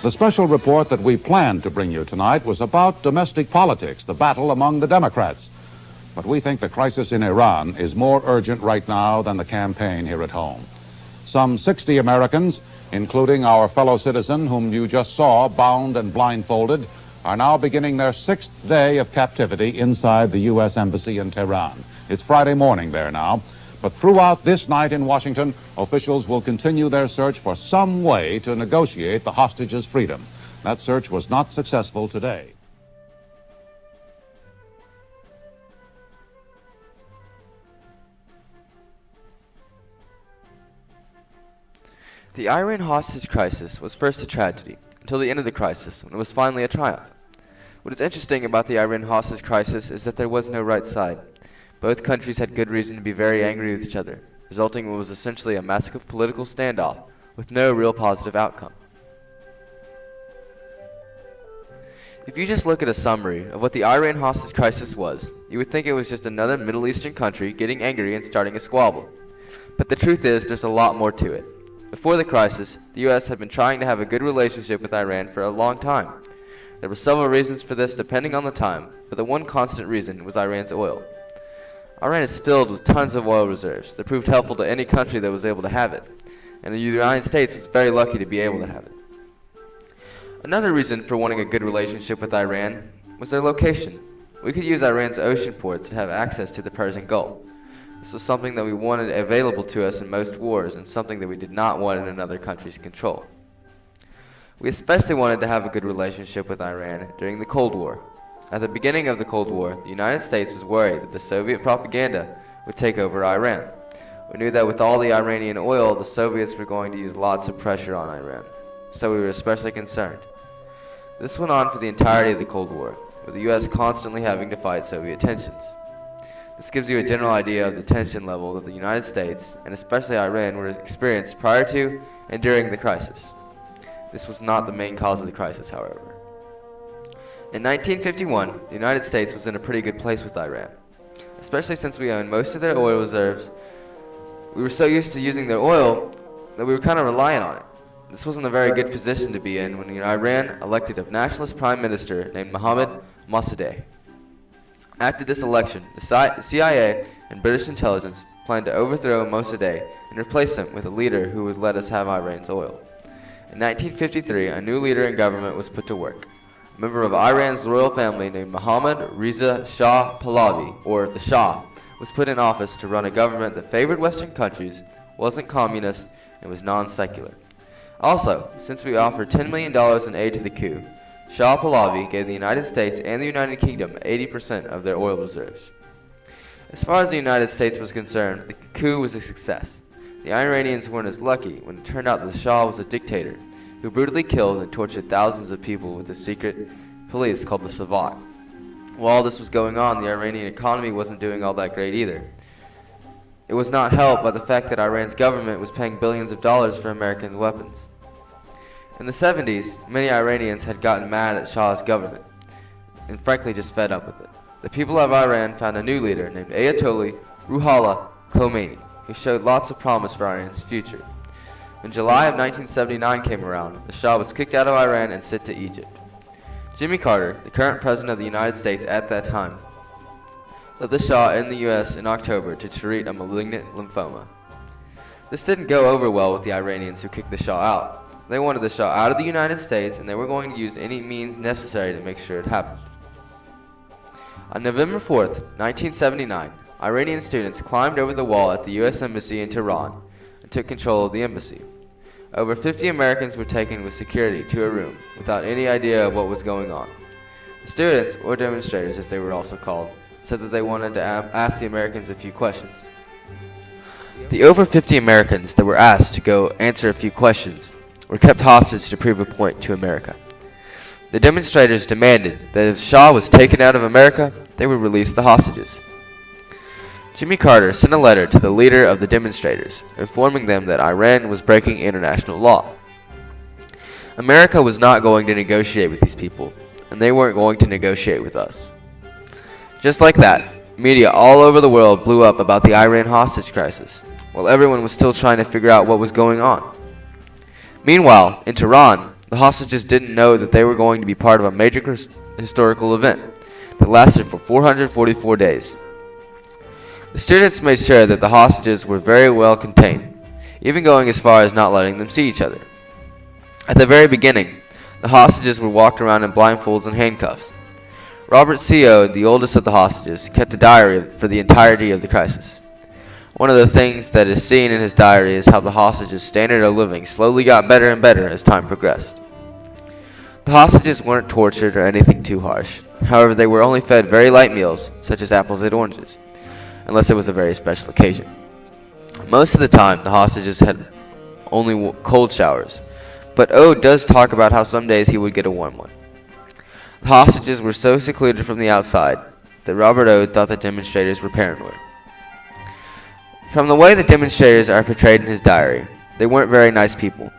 The special report that we planned to bring you tonight was about domestic politics, the battle among the Democrats. But we think the crisis in Iran is more urgent right now than the campaign here at home. Some 60 Americans, including our fellow citizen whom you just saw bound and blindfolded, are now beginning their 6th day of captivity inside the U.S. Embassy in Tehran. It's Friday morning there now. But throughout this night in Washington, officials will continue their search for some way to negotiate the hostages' freedom. That search was not successful today. The Iran hostage crisis was first a tragedy, until the end of the crisis, when it was finally a triumph. What is interesting about the Iran hostage crisis is that there was no right side. Both countries had good reason to be very angry with each other, resulting in what was essentially a massive political standoff with no real positive outcome. If you just look at a summary of what the Iran hostage crisis was, you would think it was just another Middle Eastern country getting angry and starting a squabble. But the truth is, there's a lot more to it. Before the crisis, the U.S. had been trying to have a good relationship with Iran for a long time. There were several reasons for this depending on the time, but the one constant reason was Iran's oil. Iran is filled with tons of oil reserves that proved helpful to any country that was able to have it, and the United States was very lucky to be able to have it. Another reason for wanting a good relationship with Iran was their location. We could use Iran's ocean ports to have access to the Persian Gulf. This was something that we wanted available to us in most wars and something that we did not want in another country's control. We especially wanted to have a good relationship with Iran during the Cold War. At the beginning of the Cold War, the United States was worried that the Soviet propaganda would take over Iran. We knew that with all the Iranian oil, the Soviets were going to use lots of pressure on Iran, so we were especially concerned. This went on for the entirety of the Cold War, with the U.S. constantly having to fight Soviet tensions. This gives you a general idea of the tension level that the United States, and especially Iran, were experienced prior to and during the crisis. This was not the main cause of the crisis, however. In 1951, the United States was in a pretty good place with Iran, especially since we owned most of their oil reserves. We were so used to using their oil that we were kind of reliant on it. This wasn't a very good position to be in when Iran elected a nationalist prime minister named Mohammad Mossadegh. After this election, the CIA and British intelligence planned to overthrow Mossadegh and replace him with a leader who would let us have Iran's oil. In 1953, a new leader in government was put to work. A member of Iran's royal family named Mohammad Reza Shah Pahlavi, or the Shah, was put in office to run a government that favored Western countries, wasn't communist, and was non-secular. Also, since we offered $10 million in aid to the coup, Shah Pahlavi gave the United States and the United Kingdom 80% of their oil reserves. As far as the United States was concerned, the coup was a success. The Iranians weren't as lucky when it turned out that the Shah was a dictator who brutally killed and tortured thousands of people with a secret police called the Savak. While all this was going on, the Iranian economy wasn't doing all that great either. It was not helped by the fact that Iran's government was paying billions of dollars for American weapons. In the 70s, many Iranians had gotten mad at Shah's government, and frankly just fed up with it. The people of Iran found a new leader named Ayatollah Ruhollah Khomeini, who showed lots of promise for Iran's future. When July of 1979 came around, the Shah was kicked out of Iran and sent to Egypt. Jimmy Carter, the current president of the United States at that time, led the Shah in the U.S. in October to treat a malignant lymphoma. This didn't go over well with the Iranians who kicked the Shah out. They wanted the Shah out of the United States, and they were going to use any means necessary to make sure it happened. On November 4th, 1979, Iranian students climbed over the wall at the U.S. Embassy in Tehran and took control of the embassy. Over 50 Americans were taken with security to a room without any idea of what was going on. The students, or demonstrators as they were also called, said that they wanted to ask the Americans a few questions. The over 50 Americans that were asked to go answer a few questions were kept hostage to prove a point to America. The demonstrators demanded that if Shah was taken out of America, they would release the hostages. Jimmy Carter sent a letter to the leader of the demonstrators, informing them that Iran was breaking international law. America was not going to negotiate with these people, and they weren't going to negotiate with us. Just like that, media all over the world blew up about the Iran hostage crisis, while everyone was still trying to figure out what was going on. Meanwhile, in Tehran, The hostages didn't know that they were going to be part of a major historical event that lasted for 444 days. The students made sure that the hostages were very well contained, even going as far as not letting them see each other. At the very beginning, the hostages were walked around in blindfolds and handcuffs. Robert C. Ode, the oldest of the hostages, kept a diary for the entirety of the crisis. One of the things that is seen in his diary is how the hostages' standard of living slowly got better and better as time progressed. The hostages weren't tortured or anything too harsh. However, they were only fed very light meals, such as apples and oranges, unless it was a very special occasion. Most of the time, the hostages had only cold showers, but Ode does talk about how some days he would get a warm one. The hostages were so secluded from the outside that Robert Ode thought the demonstrators were paranoid. From the way the demonstrators are portrayed in his diary, they weren't very nice people.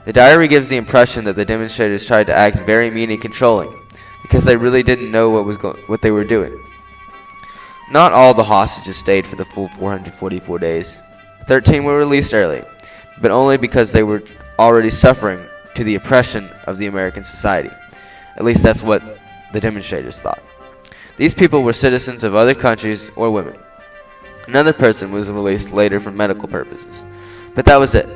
The diary gives the impression that the demonstrators tried to act very mean and controlling because they really didn't know what they were doing. Not all the hostages stayed for the full 444 days. 13 were released early, but only because they were already suffering to the oppression of the American society. At least that's what the demonstrators thought. These people were citizens of other countries or women. Another person was released later for medical purposes, but that was it.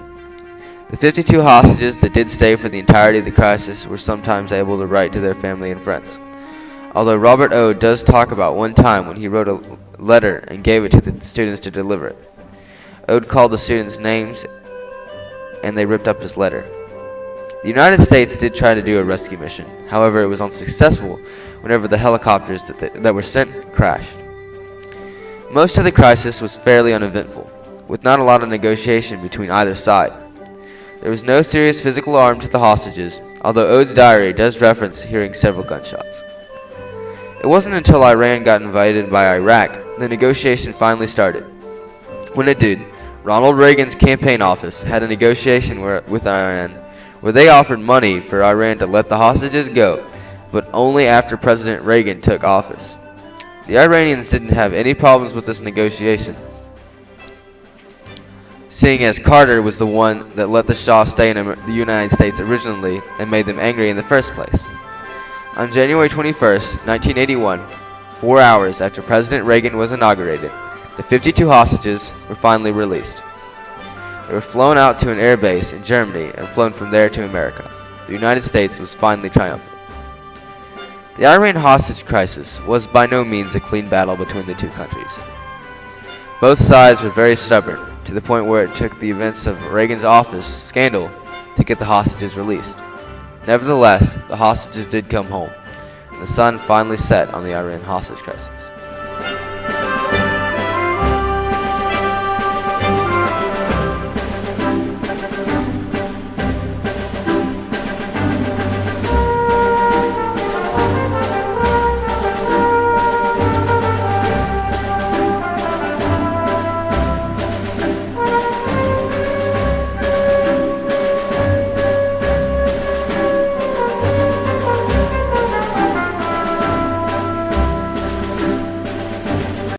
The 52 hostages that did stay for the entirety of the crisis were sometimes able to write to their family and friends. Although Robert Ode does talk about one time when he wrote a letter and gave it to the students to deliver it. Ode called the students names and they ripped up his letter. The United States did try to do a rescue mission. However, it was unsuccessful whenever the helicopters that were sent crashed. Most of the crisis was fairly uneventful, with not a lot of negotiation between either side. There was no serious physical harm to the hostages, although Ode's diary does reference hearing several gunshots. It wasn't until Iran got invaded by Iraq the negotiation finally started. When it did, Ronald Reagan's campaign office had a negotiation with Iran where they offered money for Iran to let the hostages go, but only after President Reagan took office. The Iranians didn't have any problems with this negotiation, seeing as Carter was the one that let the Shah stay in the United States originally and made them angry in the first place. On January 21st, 1981, 4 hours after President Reagan was inaugurated, the 52 hostages were finally released. They were flown out to an air base in Germany and flown from there to America. The United States was finally triumphant. The Iran hostage crisis was by no means a clean battle between the two countries. Both sides were very stubborn, to the point where it took the events of Reagan's office scandal to get the hostages released. Nevertheless, the hostages did come home, and the sun finally set on the Iran hostage crisis.